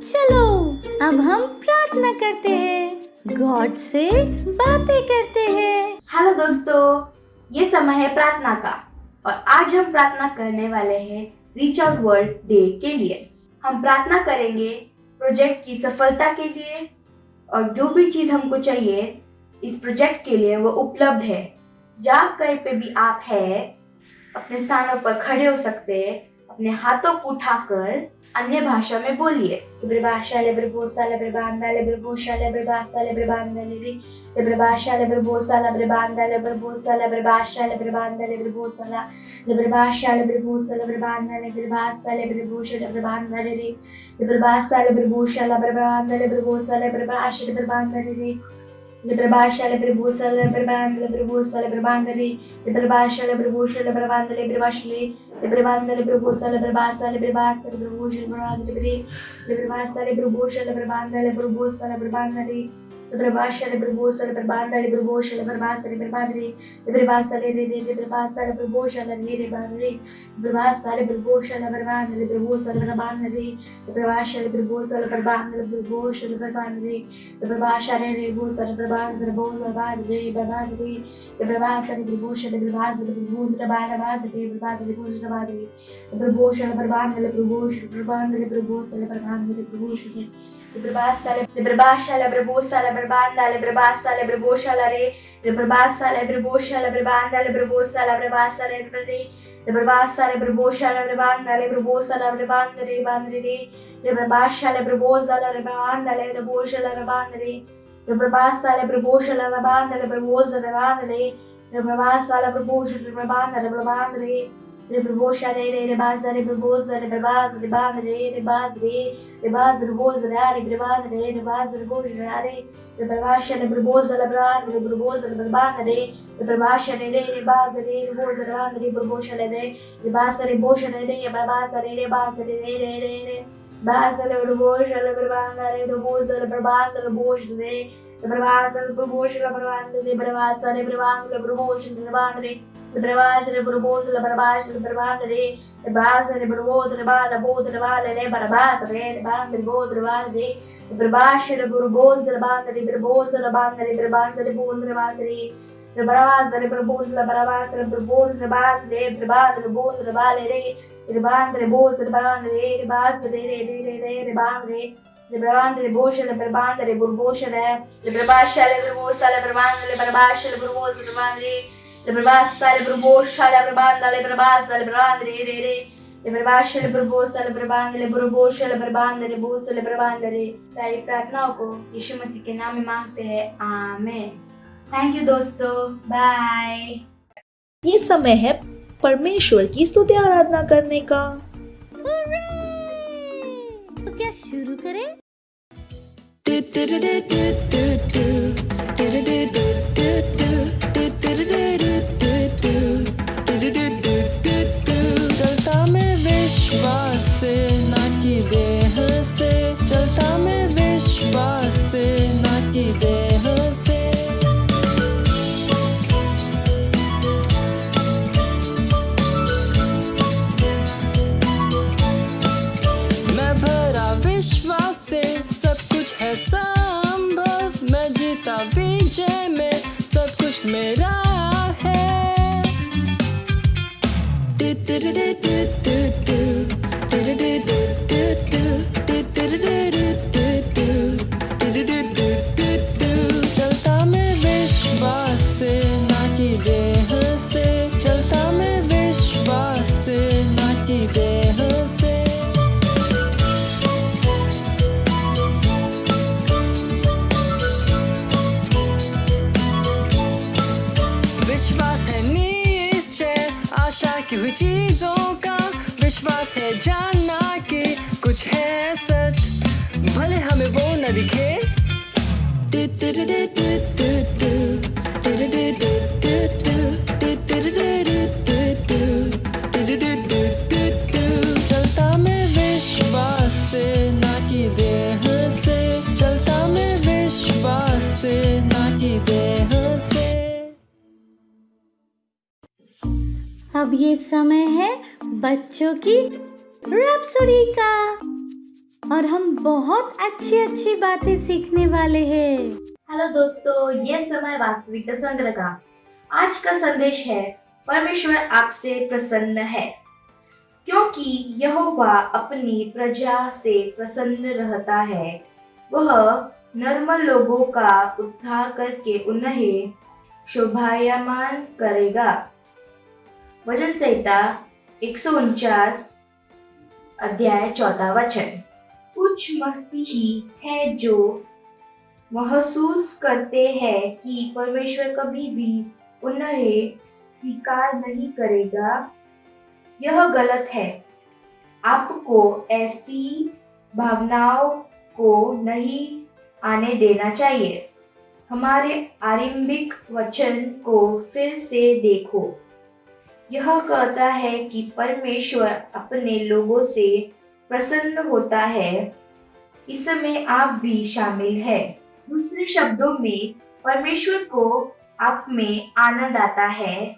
चलो अब हम प्रार्थना करते हैं, गॉड से बातें करते हैं। हेलो दोस्तों, ये समय है प्रार्थना का और आज हम प्रार्थना करने वाले हैं रीच आउट वर्ल्ड डे के लिए। हम प्रार्थना करेंगे प्रोजेक्ट की सफलता के लिए और जो भी चीज़ हमको चाहिए इस प्रोजेक्ट के लिए वो उपलब्ध है। जहाँ कहीं पे भी आप हैं अपने स्थानों पर खड़े हो सकते हैं, अपने हाथों को उठाकर अन्य भाषा में बोलिए। सारी प्रार्थनाओं को यीशु मसीह के नाम में मांगते हैं, आमीन। थैंक यू दोस्तों, बाय। ये समय है परमेश्वर की स्तुति आराधना करने का। तो क्या शुरू करें? चलता मैं विश्वास से ना कि देह से, चलता मैं विश्वास से ना कि देह से। मैं भरा विश्वास से, सब कुछ है संभव। मैं जीता विजय में, सब कुछ मेरा है। चलता मैं विश्वास से ना कि देह से, चलता मैं विश्वास से ना कि देह से। विश्वास है निश्चय आशा की हुई चीजों का, विश्वास है जानना कि कुछ है सच, भले हमें वो न दिखे। चलता मैं विश्वास से ना कि देह से, चलता मैं विश्वास से ना कि देह से। अब ये समय है बच्चों की रैप्सोडी का। और हम बहुत अच्छी अच्छी बातें सीखने वाले हैं। हेलो दोस्तों, ये समय वास्तविकता संग्रह का। आज का संदेश है, परमेश्वर आपसे प्रसन्न है, क्योंकि यहोवा अपनी प्रजा से प्रसन्न रहता है। वह नर्म लोगों का उद्धार करके उन्हें शोभायमान करेगा। वचन संहिता 149 अध्याय 14 वचन। कुछ मसीही हैं जो महसूस करते हैं कि परमेश्वर कभी भी उन्हें स्वीकार नहीं करेगा। यह गलत है। आपको ऐसी भावनाओं को नहीं आने देना चाहिए। हमारे आरंभिक वचन को फिर से देखो। यह कहता है कि परमेश्वर अपने लोगों से प्रसन्न होता है। इसमें आप भी शामिल हैं। दूसरे शब्दों में, परमेश्वर को आप में आनंद आता है।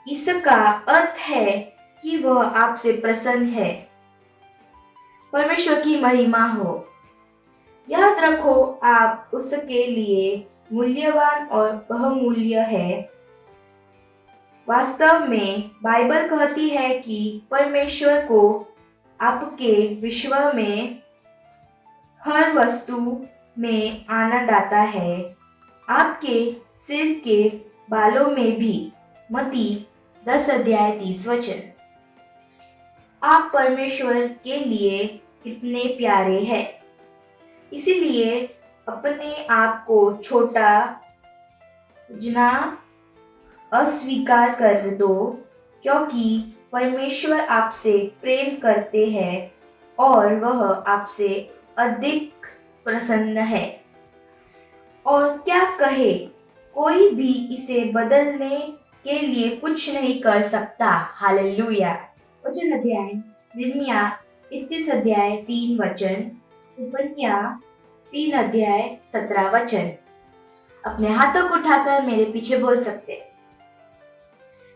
इसका अर्थ है कि वह आपसे प्रसन्न है। परमेश्वर की महिमा हो। याद रखो, आप उसके लिए मूल्यवान और बहुमूल्य है। वास्तव में बाइबल कहती है कि परमेश्वर को आपके विश्व में हर वस्तु में आनंद आता है, आपके सिर के बालों में भी। मत्ती 10 अध्याय 30 वचन। आप परमेश्वर के लिए कितने प्यारे हैं। इसीलिए अपने आप को छोटा जना अस्वीकार कर दो, क्योंकि परमेश्वर आपसे प्रेम करते हैं और वह आपसे अधिक प्रसन्न है। और क्या कहे, कोई भी इसे बदलने के लिए कुछ नहीं कर सकता। हालेलुया। वचन अध्याय यिर्मयाह 31 अध्याय 3 वचन, उपन्यास 3 अध्याय 17 वचन। अपने हाथों को उठाकर मेरे पीछे बोल सकते,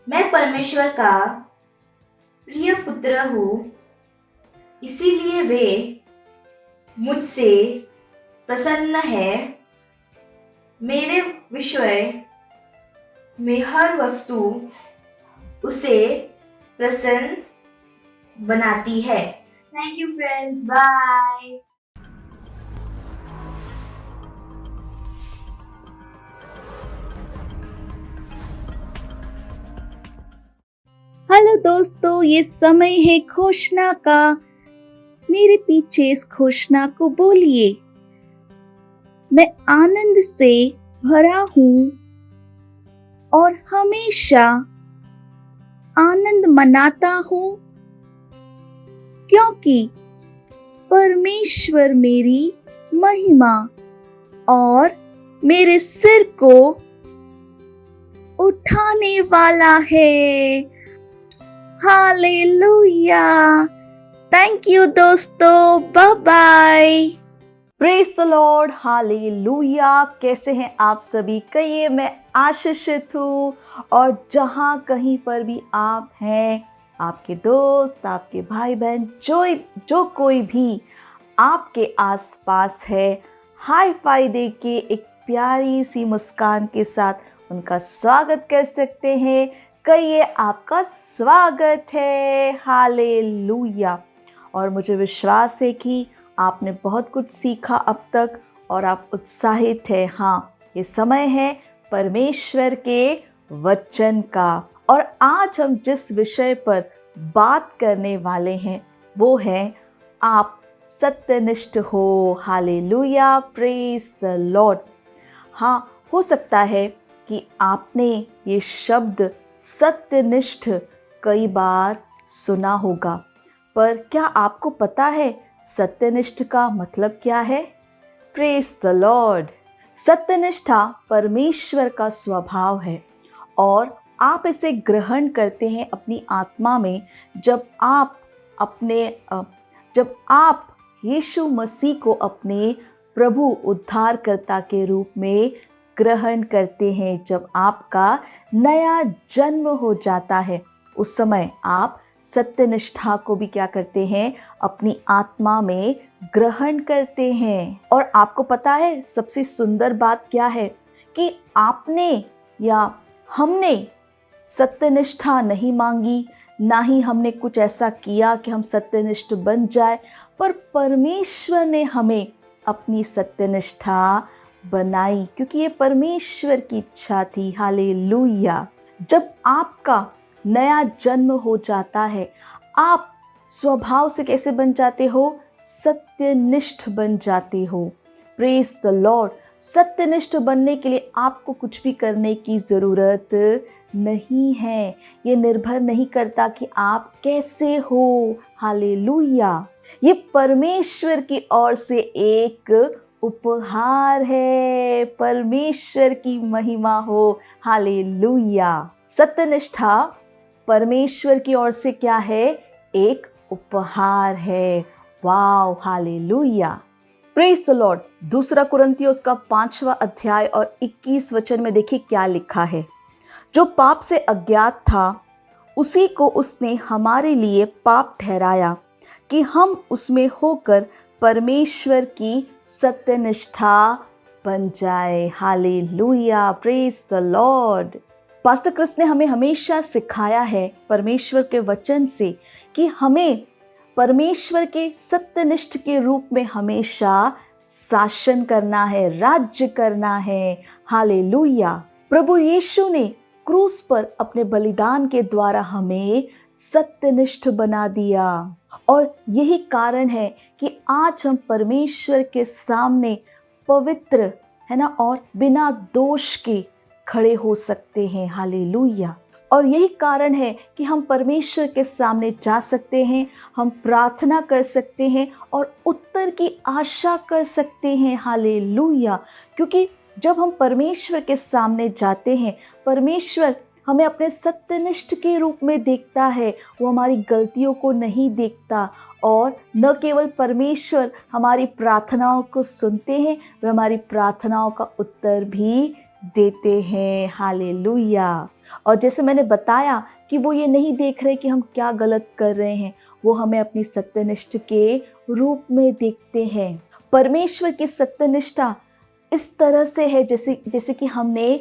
मैं परमेश्वर का प्रिय पुत्र हूँ, इसीलिए वे मुझसे प्रसन्न है। मेरे विषय में हर वस्तु उसे प्रसन्न बनाती है। Thank you friends, bye. Hello दोस्तों, ये समय है घोषणा का। मेरे पीछे इस घोषणा को बोलिए। मैं आनंद से भरा हूँ और हमेशा आनंद मनाता हूँ, क्योंकि परमेश्वर मेरी महिमा और मेरे सिर को उठाने वाला है। हालेलुया। थैंक यू दोस्तों, bye bye. Praise the Lord, hallelujah. कैसे हैं आप सभी? कहिए मैं आशीषित हूँ। और जहाँ कहीं पर भी आप हैं, आपके दोस्त, आपके भाई बहन, जो कोई भी आपके आसपास है, हाई फाई दे के एक प्यारी सी मुस्कान के साथ उनका स्वागत कर सकते हैं। कहिए आपका स्वागत है। हालेलुया। और मुझे विश्वास है कि आपने बहुत कुछ सीखा अब तक और आप उत्साहित हैं। हाँ, ये समय है परमेश्वर के वचन का। और आज हम जिस विषय पर बात करने वाले हैं वो है, आप सत्यनिष्ठ हो। Hallelujah, praise the Lord. हाँ, हो सकता है कि आपने ये शब्द सत्यनिष्ठ कई बार सुना होगा, पर क्या आपको पता है सत्यनिष्ठ का मतलब क्या है? Praise the Lord. सत्यनिष्ठा परमेश्वर का स्वभाव है और आप इसे ग्रहण करते हैं अपनी आत्मा में जब आप यीशु मसीह को अपने प्रभु उद्धारकर्ता के रूप में ग्रहण करते हैं। जब आपका नया जन्म हो जाता है, उस समय आप सत्यनिष्ठा को भी क्या करते हैं, अपनी आत्मा में ग्रहण करते हैं। और आपको पता है सबसे सुंदर बात क्या है कि आपने या हमने सत्यनिष्ठा नहीं मांगी, ना ही हमने कुछ ऐसा किया कि हम सत्यनिष्ठ बन जाए, पर परमेश्वर ने हमें अपनी सत्यनिष्ठा बनाई, क्योंकि ये परमेश्वर की इच्छा थी। हालेलुया। जब आपका नया जन्म हो जाता है, आप स्वभाव से कैसे बन जाते हो, सत्यनिष्ठ बन जाते हो। Praise the Lord. सत्यनिष्ठ बनने के लिए आपको कुछ भी करने की ज़रूरत नहीं है। ये निर्भर नहीं करता कि आप कैसे हो। हालेलुया। ये परमेश्वर की ओर से एक उपहार है। परमेश्वर की महिमा हो। हालेलुया। सत्यनिष्ठा परमेश्वर की ओर से क्या है, एक उपहार है। वाव, हालेलुया। Praise the Lord. दूसरा कुरिन्थियों उसका 5वां अध्याय और 21 वचन में देखिए क्या लिखा है। जो पाप से अज्ञात था उसी को उसने हमारे लिए पाप ठहराया कि हम उसमें होकर परमेश्वर की सत्यनिष्ठा बन जाए। Hallelujah. Praise the Lord. Pastor Chris ने हमें हमेशा सिखाया है परमेश्वर के वचन से कि हमें परमेश्वर के सत्यनिष्ठ के रूप में हमेशा शासन करना है, राज्य करना है। हालेलुया। प्रभु यीशु ने क्रूस पर अपने बलिदान के द्वारा हमें सत्यनिष्ठ बना दिया, और यही कारण है कि आज हम परमेश्वर के सामने पवित्र है ना, और बिना दोष के खड़े हो सकते हैं। हालेलुया। और यही कारण है कि हम परमेश्वर के सामने जा सकते हैं, हम प्रार्थना कर सकते हैं और उत्तर की आशा कर सकते हैं। हालेलुया। क्योंकि जब हम परमेश्वर के सामने जाते हैं, परमेश्वर हमें अपने सत्यनिष्ठ के रूप में देखता है। वो हमारी गलतियों को नहीं देखता, और न केवल परमेश्वर हमारी प्रार्थनाओं को सुनते हैं, वे हमारी प्रार्थनाओं का उत्तर भी देते हैं। हालेलुया। और जैसे मैंने बताया कि वो ये नहीं देख रहे कि हम क्या गलत कर रहे हैं, वो हमें अपनी सत्यनिष्ठ के रूप में देखते हैं। परमेश्वर की सत्यनिष्ठा इस तरह से है जैसे कि हमने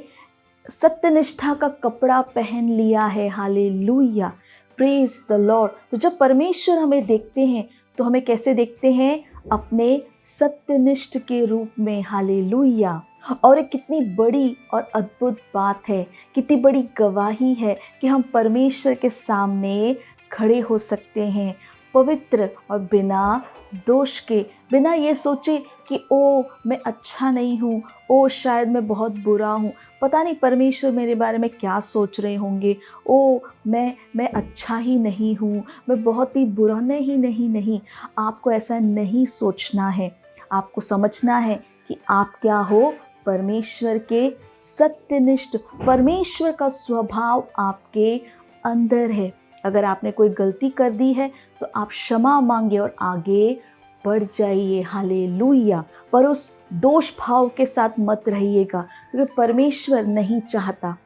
सत्यनिष्ठा का कपड़ा पहन लिया है। हालेलुया। Praise the Lord. तो जब परमेश्वर हमें देखते हैं तो हमें कैसे देखते हैं, अपने सत्यनिष्ठ के रूप में। हालेलुया। और ये कितनी बड़ी और अद्भुत बात है, कितनी बड़ी गवाही है कि हम परमेश्वर के सामने खड़े हो सकते हैं, पवित्र और बिना दोष के, बिना ये सोचे कि ओ मैं अच्छा नहीं हूँ, ओ शायद मैं बहुत बुरा हूँ, पता नहीं परमेश्वर मेरे बारे में क्या सोच रहे होंगे, ओ मैं अच्छा ही नहीं हूँ, मैं बहुत ही बुरा। नहीं, आपको ऐसा नहीं सोचना है। आपको समझना है कि आप क्या हो, परमेश्वर के सत्यनिष्ठ। परमेश्वर का स्वभाव आपके अंदर है। अगर आपने कोई गलती कर दी है तो आप क्षमा मांगे और आगे बढ़ जाइए। हालेलुया। पर उस दोष भाव के साथ मत रहिएगा, क्योंकि परमेश्वर नहीं चाहता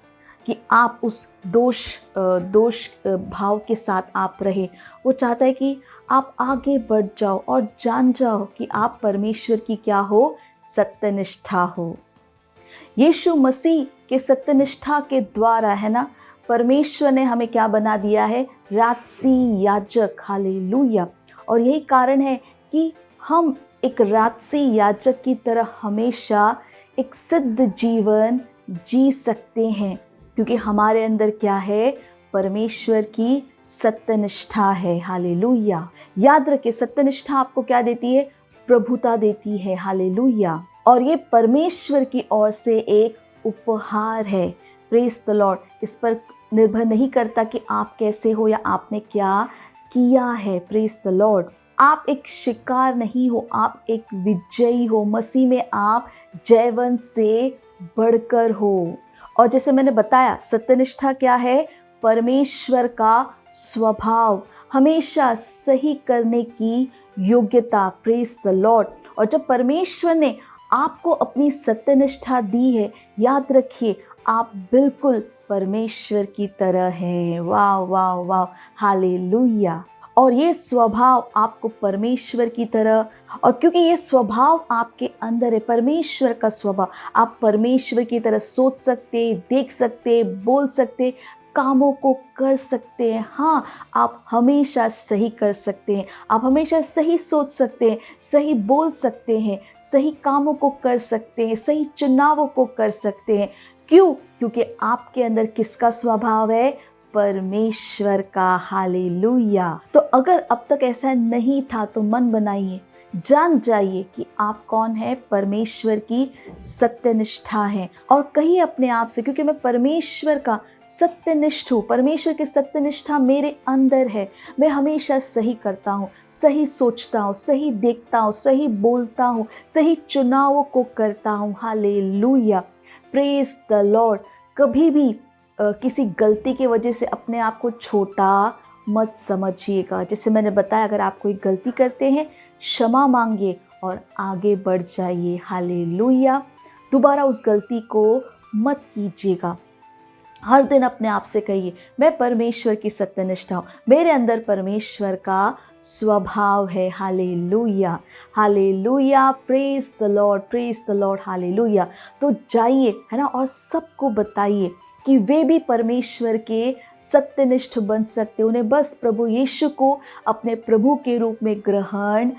कि आप उस दोष भाव के साथ आप रहे। वो चाहता है कि आप आगे बढ़ जाओ और जान जाओ कि आप परमेश्वर की क्या हो, सत्यनिष्ठा हो। यीशु मसीह के सत्यनिष्ठा के द्वारा है ना, परमेश्वर ने हमें क्या बना दिया है, राजसी याजक। हालेलुया। और यही कारण है कि हम एक राजसी याजक की तरह हमेशा एक सिद्ध जीवन जी सकते हैं, क्योंकि हमारे अंदर क्या है, परमेश्वर की सत्यनिष्ठा है। हालेलुया। याद रखिए, सत्यनिष्ठा आपको क्या देती है, प्रभुता देती है। हालेलुया। और ये परमेश्वर की ओर से एक उपहार है। Praise the Lord. इस पर निर्भर नहीं करता कि आप कैसे हो या आपने क्या किया है। Praise the Lord. आप एक शिकार नहीं हो, आप एक विजयी हो। मसीह में आप जयवंत से बढ़कर हो। और जैसे मैंने बताया, सत्यनिष्ठा क्या है, परमेश्वर का स्वभाव, हमेशा सही करने की योग्यता। Praise the Lord. और जब परमेश्वर ने आपको अपनी सत्यनिष्ठा दी है, याद रखिए आप बिल्कुल परमेश्वर की तरह है। वाह वाह वाह, हालेलुया। और ये स्वभाव आपको परमेश्वर की तरह, और क्योंकि ये स्वभाव आपके अंदर है, परमेश्वर का स्वभाव, आप परमेश्वर की तरह सोच सकते, देख सकते, बोल सकते, कामों को कर सकते हैं। हाँ, आप हमेशा सही कर सकते हैं, आप हमेशा सही सोच सकते हैं, सही बोल सकते हैं, सही कामों को कर सकते हैं, सही चुनावों को कर सकते हैं। क्यों? क्योंकि आपके अंदर किसका स्वभाव है? परमेश्वर का। हालेलुया। तो अगर अब तक ऐसा नहीं था तो मन बनाइए, जान जाइए कि आप कौन है, परमेश्वर की सत्यनिष्ठा है। और कहिए अपने आप से, क्योंकि मैं परमेश्वर का सत्यनिष्ठ हूँ, परमेश्वर की सत्यनिष्ठा मेरे अंदर है, मैं हमेशा सही करता हूँ, सही सोचता हूँ, सही देखता हूँ, सही बोलता हूँ, सही चुनावों को करता हूँ। Hallelujah, praise the Lord. कभी भी किसी गलती की वजह से अपने आप को छोटा मत समझिएगा। जैसे मैंने बताया, अगर आप कोई गलती करते हैं, क्षमा मांगिए और आगे बढ़ जाइए। हालेलुया। दोबारा उस गलती को मत कीजिएगा। हर दिन अपने आप से कहिए, मैं परमेश्वर की सत्यनिष्ठा हूँ, मेरे अंदर परमेश्वर का स्वभाव है। Hallelujah, hallelujah, praise the Lord, praise the Lord, hallelujah. तो जाइए, है ना, और सबको बताइए कि वे भी परमेश्वर के सत्यनिष्ठ बन सकते। उन्हें बस प्रभु यीशु को अपने प्रभु के रूप में ग्रहण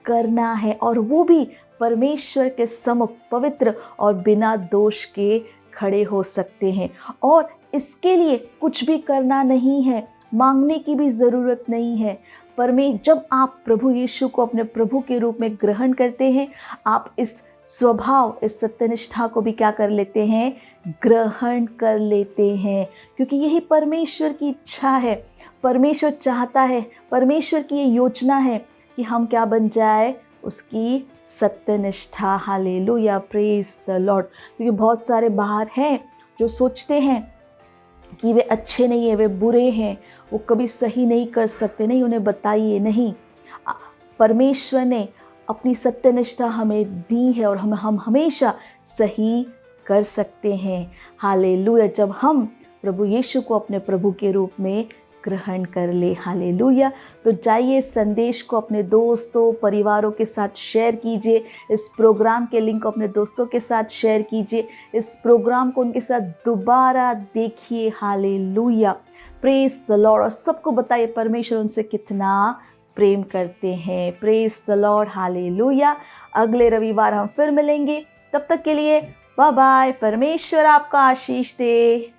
करना है, और वो भी परमेश्वर के सम्मुख पवित्र और बिना दोष के खड़े हो सकते हैं। और इसके लिए कुछ भी करना नहीं है, मांगने की भी ज़रूरत नहीं है। जब आप प्रभु यीशु को अपने प्रभु के रूप में ग्रहण करते हैं, आप इस स्वभाव, इस सत्यनिष्ठा को भी क्या कर लेते हैं? ग्रहण कर लेते हैं, क्योंकि यही परमेश्वर की इच्छा है। परमेश्वर चाहता है, परमेश्वर की ये योजना है कि हम क्या बन जाए? उसकी सत्यनिष्ठा। Hallelujah, praise the Lord. क्योंकि बहुत सारे बाहर हैं जो सोचते हैं कि वे अच्छे नहीं हैं, वे बुरे हैं, वो कभी सही नहीं कर सकते। नहीं, उन्हें बताइए, नहीं, परमेश्वर ने अपनी सत्यनिष्ठा हमें दी है और हम हमेशा सही कर सकते हैं। हालेलुया, जब हम प्रभु यीशु को अपने प्रभु के रूप में ग्रहण कर ले। हालेलुया। तो जाइए, संदेश को अपने दोस्तों, परिवारों के साथ शेयर कीजिए। इस प्रोग्राम के लिंक को अपने दोस्तों के साथ शेयर कीजिए। इस प्रोग्राम को उनके साथ दोबारा देखिए। Hallelujah, praise the Lord. और सबको बताइए परमेश्वर उनसे कितना प्रेम करते हैं। Praise the Lord, hallelujah. अगले रविवार हम फिर मिलेंगे, तब तक के लिए बाय बाय। परमेश्वर आपका आशीष दे।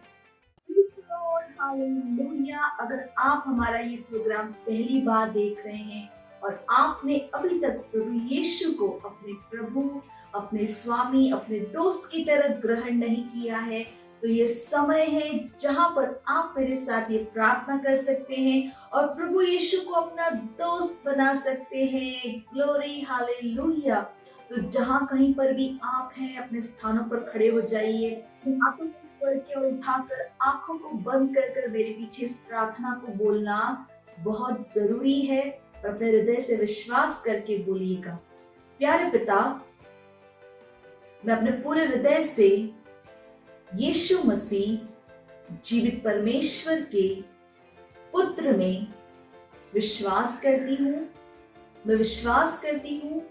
हालेलुया। अगर आप हमारा ये प्रोग्राम पहली बार देख रहे हैं और आपने अभी तक प्रभु यीशु को अपने प्रभु, अपने स्वामी, अपने दोस्त की तरह ग्रहण नहीं किया है, तो ये समय है जहां पर आप मेरे साथ ये प्रार्थना कर सकते हैं और प्रभु यीशु को अपना दोस्त बना सकते हैं। Glory, hallelujah. तो जहां कहीं पर भी आप हैं, अपने स्थानों पर खड़े हो जाइए, हाथों को स्वर की ओर उठाकर, आंखों को बंद कर मेरे पीछे इस प्रार्थना को बोलना बहुत जरूरी है और अपने हृदय से विश्वास करके बोलिएगा। प्यारे पिता, मैं अपने पूरे हृदय से यीशु मसीह जीवित परमेश्वर के पुत्र में विश्वास करती हूँ। मैं विश्वास करती हूँ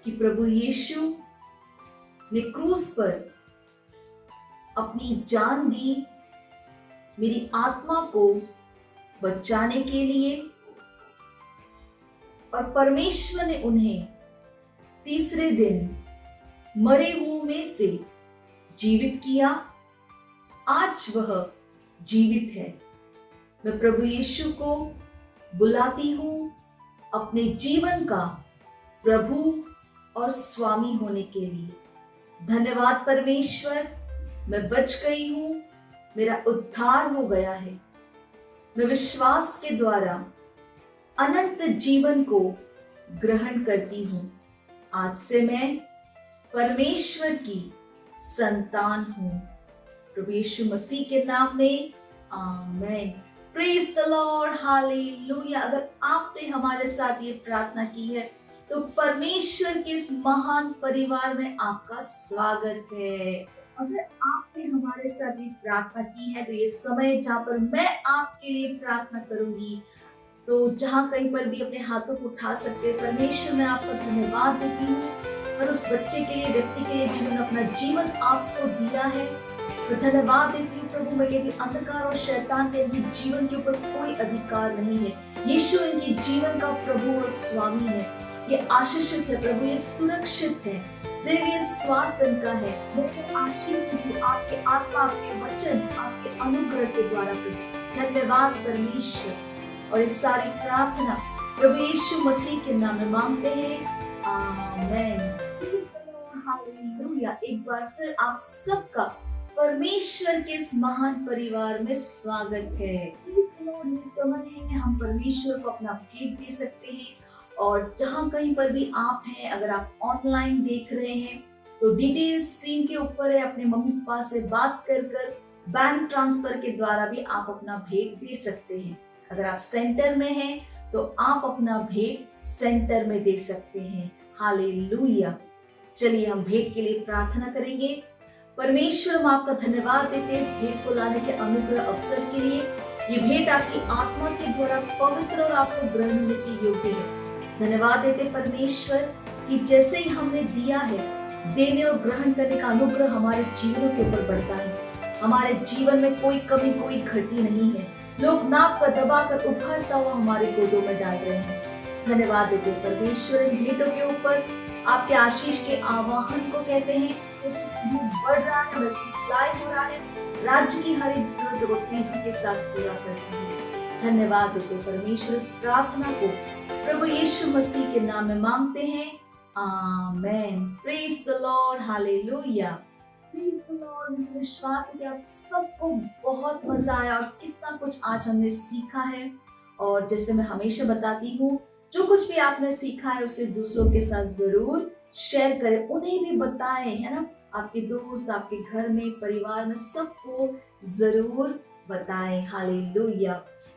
कि प्रभु यीशु ने क्रूस पर अपनी जान दी मेरी आत्मा को बचाने के लिए, और परमेश्वर ने उन्हें तीसरे दिन मरे हुओं में से जीवित किया। आज वह जीवित है। मैं प्रभु यीशु को बुलाती हूँ अपने जीवन का प्रभु और स्वामी होने के लिए। धन्यवाद परमेश्वर, मैं बच गई हूँ, मेरा उद्धार हो गया है। मैं विश्वास के द्वारा अनंत जीवन को ग्रहण करती हूँ। आज से मैं परमेश्वर की संतान हूँ। प्रभु यीशु मसीह के नाम में आमीन। Praise the Lord, hallelujah. अगर आपने हमारे साथ ये प्रार्थना की है तो परमेश्वर के इस महान परिवार में आपका स्वागत है। अगर आपने हमारे साथ भी प्रार्थना की है तो ये समय जहाँ पर मैं आपके लिए प्रार्थना करूंगी, तो जहाँ कहीं पर भी अपने हाथों को उठा सकते हैं। परमेश्वर, मैं आपका धन्यवाद देती हूँ और उस बच्चे के लिए, व्यक्ति के लिए जिन्होंने अपना जीवन आपको दिया है, तो धन्यवाद देती हूँ प्रभु। मैं कहती हूँ अंधकार और शैतान के इनके जीवन के ऊपर कोई अधिकार नहीं है। यीशु इनके जीवन का प्रभु और स्वामी है। ये आशीषित है प्रभु, ये सुरक्षित है। दैवीय स्वास्थ्य इनका है। मैं आशीष देती हूँ आपके आत्मा, आपके वचन, आपके अनुग्रह के द्वारा प्रभु। धन्यवाद परमेश्वर। और इस सारी प्रार्थना प्रभु यीशु मसीह के नाम में मांगते हैं, आमीन। हालेलुया। एक बार फिर आप सबका परमेश्वर के इस महान परिवार में स्वागत है। ये समय है हम परमेश्वर को अपना भेंट दे सकते हैं। और जहाँ कहीं पर भी आप हैं, अगर आप ऑनलाइन देख रहे हैं तो डिटेल स्क्रीन के ऊपर है। अपने मम्मी पापा से बात कर बैंक ट्रांसफर के द्वारा भी आप अपना भेंट दे सकते हैं। अगर आप सेंटर में हैं तो आप अपना भेंट सेंटर में दे सकते हैं। हालेलुया। चलिए हम भेंट के लिए प्रार्थना करेंगे। परमेश्वर, हम आपका धन्यवाद देते हैं इस भेंट को लाने के अनुग्रह अवसर के लिए। ये भेंट आपकी आत्मा के द्वारा पवित्र और आपको ग्रहण होने के योग्य है। धन्यवाद देते परमेश्वर कि जैसे ही हमने दिया है, देने और ग्रहण करने का अनुग्रह हमारे जीवनों के ऊपर बढ़ता है। हमारे जीवन में कोई कमी, कोई घटी नहीं है। लोग नाप पर दबाकर उभरता हुआ हमारे गोदों में डाल रहे हैं। धन्यवाद देते परमेश्वर इन भेंटों के ऊपर आपके आशीष के आवाहन को कहते हैं। बढ़ रहा है, मल्टीप्लाई हो रहा है, राज्य की हर एक जरूरत को तेजी के साथ पूरा करते हैं। धन्यवाद देते परमेश्वर। इस प्रार्थना को प्रभु यीशु मसीह के नाम में मांगते हैं, आमीन। Praise the Lord. Hallelujah. Praise the Lord. मुझे विश्वास है कि आप सबको बहुत मजा आया और कितना कुछ आज हमने सीखा है। और जैसे मैं हमेशा बताती हूँ, जो कुछ भी आपने सीखा है उसे दूसरों के साथ जरूर शेयर करें, उन्हें भी बताएं, है ना। आपके दोस्त, आपके घर में, परिवार में सबको जरूर बताएं। हालेलुया।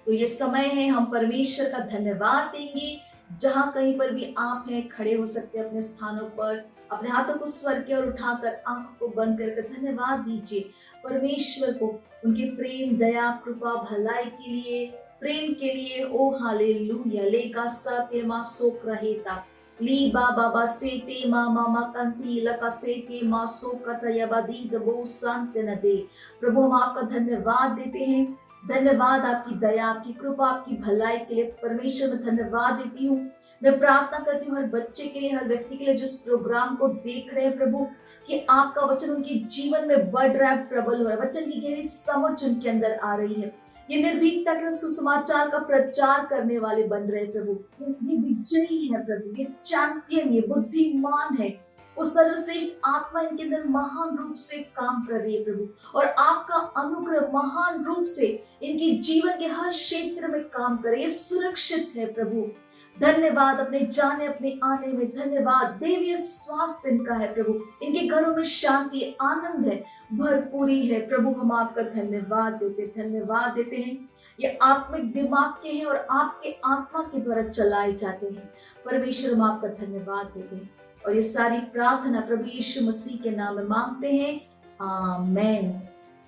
तो ये समय है हम परमेश्वर का धन्यवाद देंगे। जहाँ कहीं पर भी आप हैं, खड़े हो सकते हैं अपने स्थानों पर, अपने हाथों को स्वर की ओर उठाकर आंखों को बंद करके धन्यवाद दीजिए परमेश्वर को उनके प्रेम, दया, कृपा, भलाई के लिए, प्रेम के लिए। ओ हालेलुया। लेगा सत्य मा सोक रहेता ली बाबा से ते मामा कंती लका से ते मा सोक तयबदी दबो संत न दे। प्रभु हम आपका धन्यवाद देते हैं। धन्यवाद आपकी दया, आपकी कृपा, आपकी भलाई के लिए परमेश्वर में धन्यवाद देती हूँ। मैं प्रार्थना करती हूँ हर बच्चे के लिए, हर व्यक्ति के लिए जिस प्रोग्राम को देख रहे हैं प्रभु, कि आपका वचन उनके जीवन में बढ़ रहा है, प्रबल हो रहा है। वचन की गहरी समझ उनके अंदर आ रही है। ये निर्भीकता के सुसमाचार का प्रचार करने वाले बन रहे प्रभु। ये विजयी है प्रभु, ये चैंपियन, ये बुद्धिमान है। उस सर्वश्रेष्ठ आत्मा इनके अंदर महान रूप से काम कर रही है प्रभु, और आपका अनुग्रह महान रूप से इनके जीवन के हर क्षेत्र में काम करे। ये सुरक्षित है प्रभु। धन्यवाद अपने जाने अपने आने में। धन्यवाद। दैवीय स्वास्थ्य इनका है प्रभु। इनके घरों में शांति, आनंद है, भरपूरी है प्रभु। हम आपका धन्यवाद देते हैं। ये आत्मिक दिमाग के हैं और आपके आत्मा के द्वारा चलाए जाते हैं। परमेश्वर हम आपका धन्यवाद देते हैं और ये सारी प्रार्थना प्रभु यीशु मसीह के नाम में मांगते हैं, आमीन।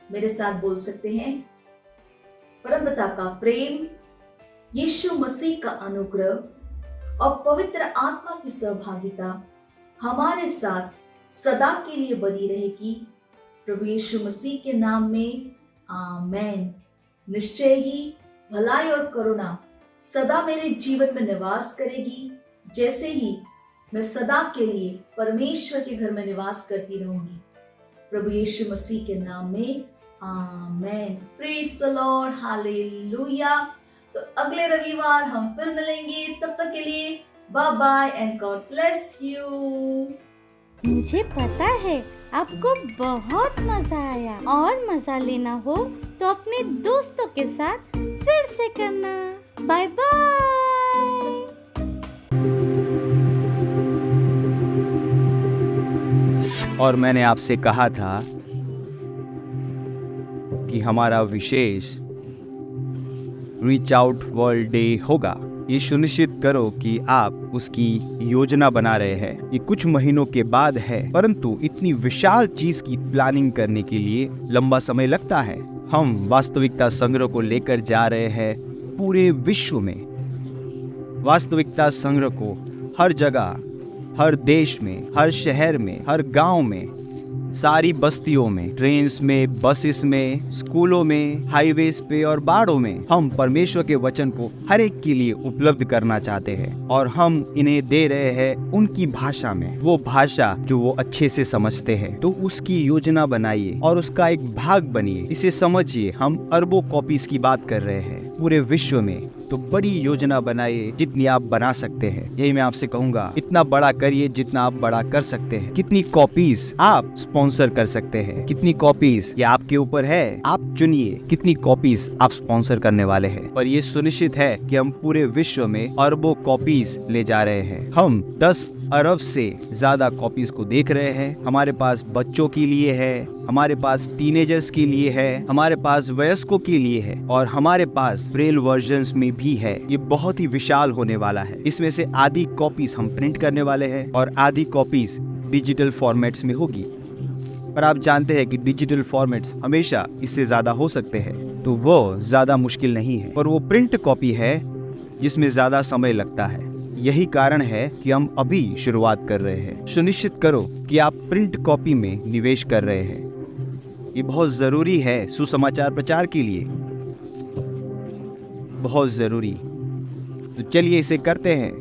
मेरे साथ बोल सकते हैं, परमपिता का प्रेम, यीशु मसीह का अनुग्रह और पवित्र आत्मा की सहभागिता हमारे साथ सदा के लिए बनी रहेगी। प्रभु यीशु मसीह के नाम में, आमीन। निश्चय ही भलाई और करुणा सदा मेरे जीवन में निवास करेगी, जैसे ही मैं सदा के लिए परमेश्वर के घर में निवास करती रहूंगी। प्रभु यीशु मसीह के नाम में, आमीन। Praise the Lord. हालेलुया। तो अगले रविवार हम फिर मिलेंगे। तब तक के लिए bye bye and God bless you. मुझे पता है आपको बहुत मजा आया, और मजा लेना हो तो अपने दोस्तों के साथ फिर से करना। Bye bye. और मैंने आपसे कहा था कि हमारा विशेष रीच आउट वर्ल्ड डे होगा। ये सुनिश्चित करो कि आप उसकी योजना बना रहे हैं। ये कुछ महीनों के बाद है, परंतु इतनी विशाल चीज की प्लानिंग करने के लिए लंबा समय लगता है। हम वास्तविकता संग्रह को लेकर जा रहे हैं पूरे विश्व में। वास्तविकता संग्रह को हर जगह, हर देश में, हर शहर में, हर गांव में, सारी बस्तियों में, ट्रेन्स में, बसेस में, स्कूलों में, हाईवेज पे और बाड़ों में हम परमेश्वर के वचन को हर एक के लिए उपलब्ध करना चाहते हैं और हम इन्हें दे रहे हैं उनकी भाषा में, वो भाषा जो वो अच्छे से समझते हैं। तो उसकी योजना बनाइए और उसका एक भाग बनिए। इसे समझिए, हम अरबों कॉपीज की बात कर रहे हैं पूरे विश्व में। तो बड़ी योजना बनाइए जितनी आप बना सकते हैं। यही मैं आपसे कहूंगा, इतना बड़ा करिए जितना आप बड़ा कर सकते हैं। कितनी कॉपीज आप स्पॉन्सर कर सकते हैं, कितनी कॉपीज ये आपके ऊपर है। आप चुनिए कितनी कॉपीज आप स्पॉन्सर करने वाले हैं। और ये सुनिश्चित है कि हम पूरे विश्व में अरबों कॉपीज ले जा रहे हैं। हम 10 अरब से ज्यादा कॉपीज को देख रहे हैं। हमारे पास बच्चों के लिए है, हमारे पास टीनेजर्स के लिए है, हमारे पास वयस्कों के लिए है और हमारे पास ब्रेल वर्जन्स में भी है। ये बहुत ही विशाल होने वाला है। इसमें से आधी कॉपीज हम प्रिंट करने वाले हैं और आधी कॉपीज डिजिटल फॉर्मेट्स में होगी। पर आप जानते हैं कि डिजिटल फॉर्मेट्स हमेशा इससे ज्यादा हो सकते हैं, तो वो ज्यादा मुश्किल नहीं है। पर वो प्रिंट कॉपी है जिसमें ज्यादा समय लगता है। यही कारण है कि हम अभी शुरुआत कर रहे हैं। सुनिश्चित करो कि आप प्रिंट कॉपी में निवेश कर रहे हैं। ये बहुत जरूरी है सुसमाचार प्रचार के लिए, बहुत जरूरी। तो चलिए इसे करते हैं,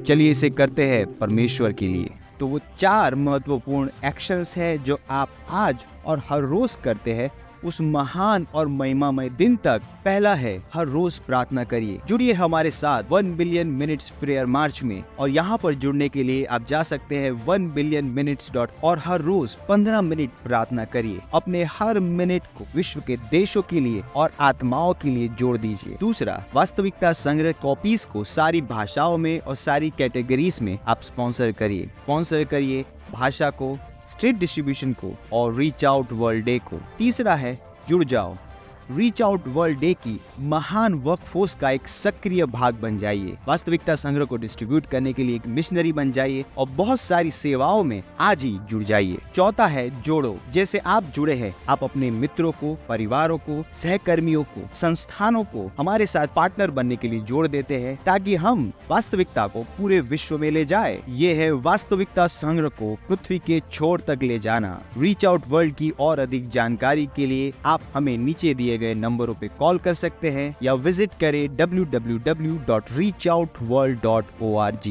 चलिए इसे करते हैं परमेश्वर के लिए। तो वो 4 महत्वपूर्ण एक्शंस है जो आप आज और हर रोज करते हैं उस महान और महिमामय दिन तक। पहला है, हर रोज प्रार्थना करिए। जुड़िए हमारे साथ 1 बिलियन मिनट्स प्रेयर मार्च में, और यहाँ पर जुड़ने के लिए आप जा सकते हैं 1billionminutes. और हर रोज 15 मिनट प्रार्थना करिए। अपने हर मिनट को विश्व के देशों के लिए और आत्माओं के लिए जोड़ दीजिए। दूसरा, वास्तविकता संग्रह कॉपीज को सारी भाषाओं में और सारी कैटेगरीज में आप स्पॉन्सर करिए भाषा को, स्ट्रीट डिस्ट्रीब्यूशन को और रीच आउट वर्ल्ड डे को। तीसरा है, जुड़ जाओ। रीच आउट वर्ल्ड डे की महान वर्कफोर्स का एक सक्रिय भाग बन जाइए। वास्तविकता संग्रह को डिस्ट्रीब्यूट करने के लिए एक मिशनरी बन जाइए और बहुत सारी सेवाओं में आज ही जुड़ जाइए। चौथा है, जोड़ो। जैसे आप जुड़े हैं, आप अपने मित्रों को, परिवारों को, सहकर्मियों को, संस्थानों को हमारे साथ पार्टनर बनने के लिए जोड़ देते हैं ताकि हम वास्तविकता को पूरे विश्व में ले जाए। ये है वास्तविकता संग्रह को पृथ्वी के छोर तक ले जाना। रीच आउट वर्ल्ड की और अधिक जानकारी के लिए आप हमें नीचे दिए गए नंबरों पे कॉल कर सकते हैं या विजिट करें www.reachoutworld.org।